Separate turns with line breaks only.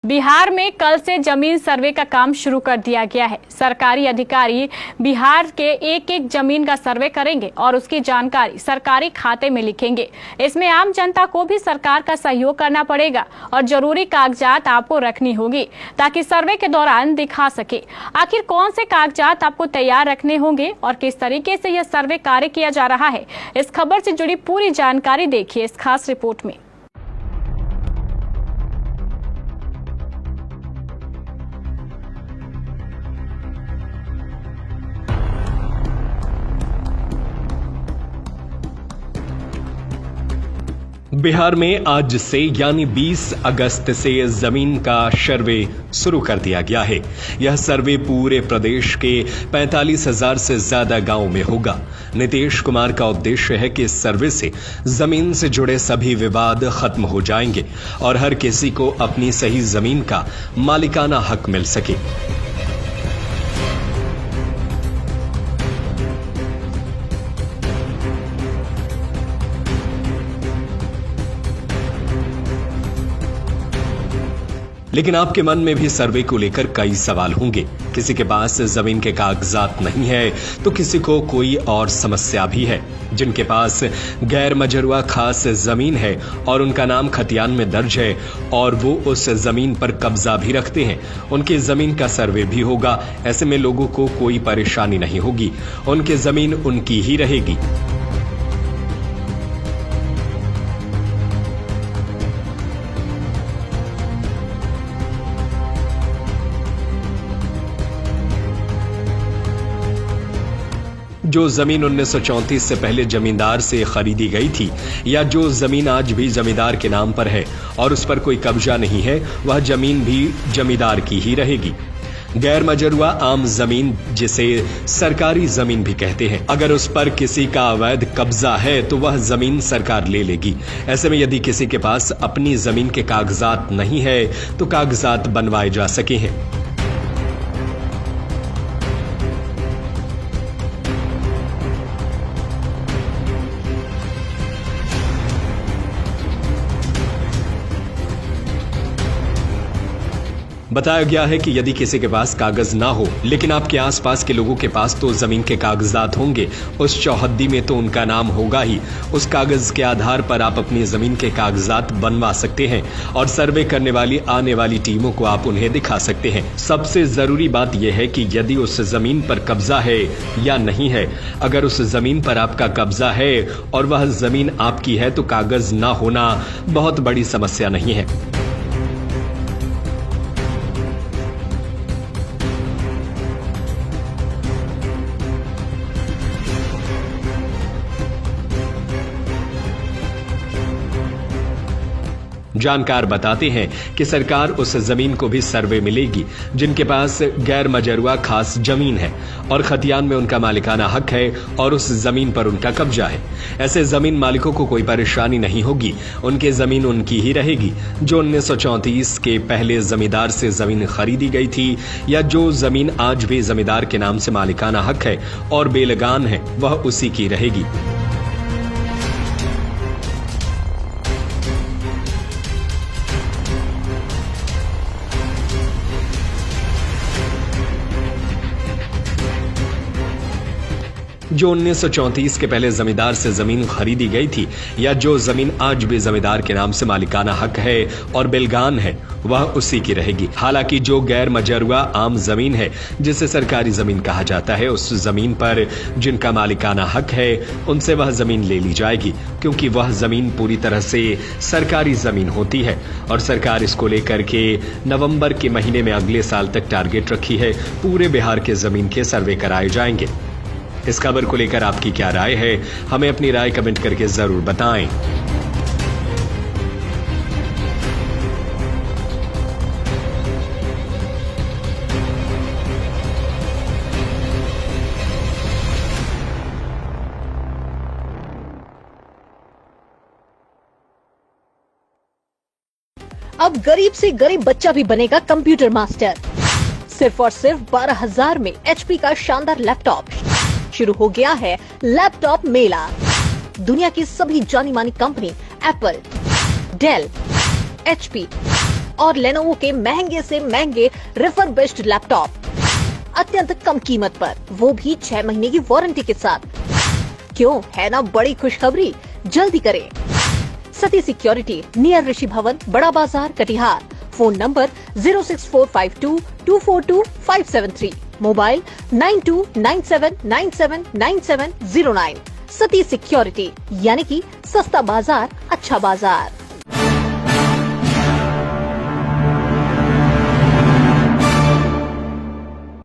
बिहार में कल से जमीन सर्वे का काम शुरू कर दिया गया है। सरकारी अधिकारी बिहार के एक एक जमीन का सर्वे करेंगे और उसकी जानकारी सरकारी खाते में लिखेंगे। इसमें आम जनता को भी सरकार का सहयोग करना पड़ेगा और जरूरी कागजात आपको रखनी होगी ताकि सर्वे के दौरान दिखा सके आखिर कौन से कागजात आपको तैयार रखने होंगे और किस तरीके से यह सर्वे कार्य किया जा रहा है। इस खबर से जुड़ी पूरी जानकारी देखिए इस खास रिपोर्ट में।
बिहार में आज से यानी 20 अगस्त से जमीन का सर्वे शुरू कर दिया गया है। यह सर्वे पूरे प्रदेश के 45,000 से ज्यादा गांवों में होगा। नीतीश कुमार का उद्देश्य है कि इस सर्वे से जमीन से जुड़े सभी विवाद खत्म हो जाएंगे और हर किसी को अपनी सही जमीन का मालिकाना हक मिल सके। लेकिन आपके मन में भी सर्वे को लेकर कई सवाल होंगे। किसी के पास जमीन के कागजात नहीं है तो किसी को कोई और समस्या भी है। जिनके पास गैर मजरूआ खास जमीन है और उनका नाम खतियान में दर्ज है और वो उस जमीन पर कब्जा भी रखते हैं, उनकी जमीन का सर्वे भी होगा। ऐसे में लोगों को कोई परेशानी नहीं होगी, उनकी जमीन उनकी ही रहेगी। जो जमीन 1934 से पहले जमींदार से खरीदी गई थी या जो जमीन आज भी जमींदार के नाम पर है और उस पर कोई कब्जा नहीं है, वह जमीन भी जमींदार की ही रहेगी। गैर मजरूआ आम जमीन जिसे सरकारी जमीन भी कहते हैं, अगर उस पर किसी का अवैध कब्जा है तो वह जमीन सरकार ले लेगी। ऐसे में यदि किसी के पास अपनी जमीन के कागजात नहीं है तो कागजात बनवाए जा सके हैं। बताया गया है कि यदि किसी के पास कागज ना हो लेकिन आपके आसपास के लोगों के पास तो जमीन के कागजात होंगे, उस चौहद्दी में तो उनका नाम होगा ही। उस कागज के आधार पर आप अपनी जमीन के कागजात बनवा सकते हैं और सर्वे करने वाली आने वाली टीमों को आप उन्हें दिखा सकते हैं। सबसे जरूरी बात यह है कि यदि उस जमीन पर कब्जा है या नहीं है। अगर उस जमीन पर आपका कब्जा है और वह जमीन आपकी है तो कागज ना होना बहुत बड़ी समस्या नहीं है। जानकार बताते हैं कि सरकार उस जमीन को भी सर्वे मिलेगी जिनके पास गैर मजरूआ खास जमीन है और खतियान में उनका मालिकाना हक है और उस जमीन पर उनका कब्जा है। ऐसे जमीन मालिकों को कोई परेशानी नहीं होगी, उनकी जमीन उनकी ही रहेगी। जो 1934 के पहले जमींदार से जमीन खरीदी गई थी या जो जमीन आज भी जमींदार के नाम से मालिकाना हक है और बेलगान है, वह उसी की रहेगी। जो 1934 के पहले जमींदार से जमीन खरीदी गई थी या जो जमीन आज भी जमींदार के नाम से मालिकाना हक है और बेलगान है, वह उसी की रहेगी। हालांकि जो गैर मजरूआ आम जमीन है जिसे सरकारी जमीन कहा जाता है, उस जमीन पर जिनका मालिकाना हक है उनसे वह जमीन ले ली जाएगी, क्योंकि वह जमीन पूरी तरह से सरकारी जमीन होती है और सरकार इसको लेकर के नवंबर के महीने में अगले साल तक टारगेट रखी है। पूरे बिहार के जमीन के सर्वे कराए जाएंगे। इस खबर को लेकर आपकी क्या राय है, हमें अपनी राय कमेंट करके जरूर बताएं।
अब गरीब से गरीब बच्चा भी बनेगा कंप्यूटर मास्टर। सिर्फ और सिर्फ 12,000 में HP का शानदार लैपटॉप। शुरू हो गया है लैपटॉप मेला। दुनिया की सभी जानी मानी कंपनी एप्पल, डेल, HP, और लेनोवो के महंगे से महंगे रिफर्बिश्ड लैपटॉप अत्यंत कम कीमत पर, वो भी 6 महीने की वारंटी के साथ। क्यों, है ना बड़ी खुशखबरी? जल्दी करें। सती सिक्योरिटी, नियर ऋषि Bhavan, Bada Bazar, Katihar. Phone number 06452242573, mobile 9297979709। Sati security, यानी कि सस्ता बाजार अच्छा बाजार।